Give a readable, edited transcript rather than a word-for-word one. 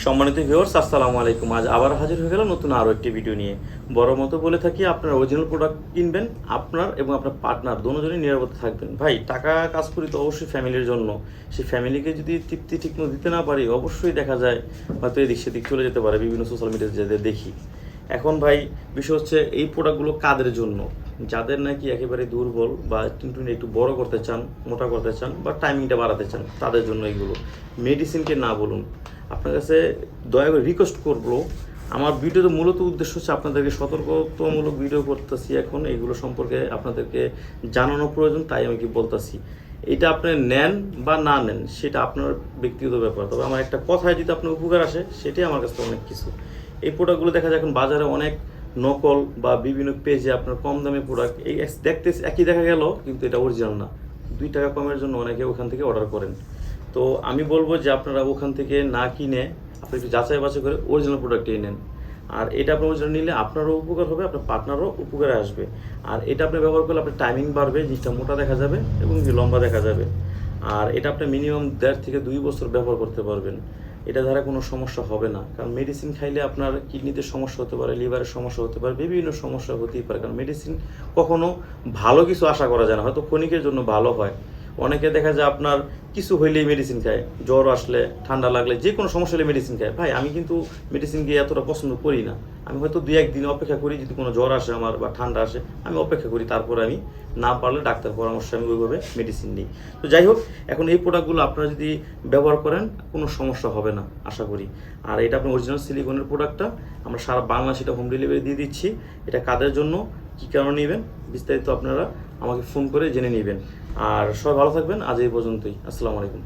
সম্মানিত ভিউয়ার্স, আসসালামু আলাইকুম। আজ আবার হাজির হয়ে গেলাম নতুন আরও একটি ভিডিও নিয়ে। বড় মতো বলে থাকি, আপনার অরিজিনাল প্রোডাক্ট কিনবেন, আপনার এবং আপনার পার্টনার দুজনেই নিরাপদে থাকবেন। ভাই, টাকা কাজ করি তো অবশ্যই ফ্যামিলির জন্য। সেই ফ্যামিলিকে যদি তৃপ্তি ঠিকমতো দিতে না পারি, অবশ্যই দেখা যায় হয়তো এদিক সেদিক চলে যেতে পারে, বিভিন্ন সোশ্যাল মিডিয়াতে যাদের দেখি। এখন ভাই, বিষয় হচ্ছে এই প্রোডাক্টগুলো কাদের জন্য? যাদের নাকি একেবারে দুর্বল বা একটু বড় করতে চান, মোটা করতে চান বা টাইমিংটা বাড়াতে চান, তাদের জন্য এগুলো। মেডিসিনকে না বলুন। আপনার কাছে দয়া করে রিকোয়েস্ট করবো, আমার ভিডিওতে মূলত উদ্দেশ্য হচ্ছে আপনাদেরকে সতর্কতামূলক ভিডিও করতেছি। এখন এগুলো সম্পর্কে আপনাদেরকে জানানো প্রয়োজন, তাই আমি কি বলতেছি। এটা আপনি নেন বা না নেন সেটা আপনার ব্যক্তিগত ব্যাপার, তবে আমার একটা কথায় যদি আপনার উপকার আসে, সেটাই আমার কাছে অনেক কিছু। এই প্রোডাক্টগুলো দেখা যায় এখন বাজারে অনেক নকল বা বিভিন্ন পেজে আপনার কম দামে প্রোডাক্ট এই দেখতে একই দেখা গেল, কিন্তু এটা অরিজিনাল না। 2 টাকা কমের জন্য অনেকে ওখান থেকে অর্ডার করেন। তো আমি বলবো যে আপনারা ওখান থেকে না কিনে আপনি একটু যাচাই বাছাই করে অরিজিনাল প্রোডাক্টই নেন। আর এটা আপনার অরিজিনাল নিলে আপনারও উপকার হবে, আপনার পার্টনারও উপকারে আসবে। আর এটা আপনি ব্যবহার করলে আপনার টাইমিং বাড়বে, জিনিসটা মোটা দেখা যাবে এবং লম্বা দেখা যাবে। আর এটা আপনি মিনিমাম 1.5 থেকে 2 বছর ব্যবহার করতে পারবেন। এটা দ্বারা কোনো সমস্যা হবে না, কারণ মেডিসিন খাইলে আপনার কিডনিতে সমস্যা হতে পারে, লিভারের সমস্যা হতে পারে, বিভিন্ন সমস্যা হতেই পারে। কারণ মেডিসিন কখনো ভালো কিছু আশা করা যায় না, হয়তো ক্ষণিকের জন্য ভালো হয়। অনেকে দেখা যায় আপনার কিছু হইলেই মেডিসিন খায়, জ্বর আসলে, ঠান্ডা লাগলে, যে কোনো সমস্যা হলে মেডিসিন খায়। ভাই, আমি কিন্তু মেডিসিন গিয়ে এতটা পছন্দ করি না। আমি হয়তো 2-1 দিন অপেক্ষা করি, যদি কোনো জ্বর আসে আমার বা ঠান্ডা আসে, আমি অপেক্ষা করি, তারপরে আমি না পারলে ডাক্তার পরামর্শে আমি ওইভাবে মেডিসিন নিই। তো যাই হোক, এখন এই প্রোডাক্টগুলো আপনারা যদি ব্যবহার করেন, কোনো সমস্যা হবে না আশা করি। আর এটা আপনার অরিজিনাল সিলিকনের প্রোডাক্টটা, আমরা সারা বাংলাদেশে এটা হোম ডেলিভারি দিয়ে দিচ্ছি। এটা কাদের জন্য, কী কারণে নেবেন, বিস্তারিত আপনারা আমাকে ফোন করে জেনে নেবেন। আর সবাই ভালো থাকবেন। আজ এই পর্যন্তই। আসসালামু আলাইকুম।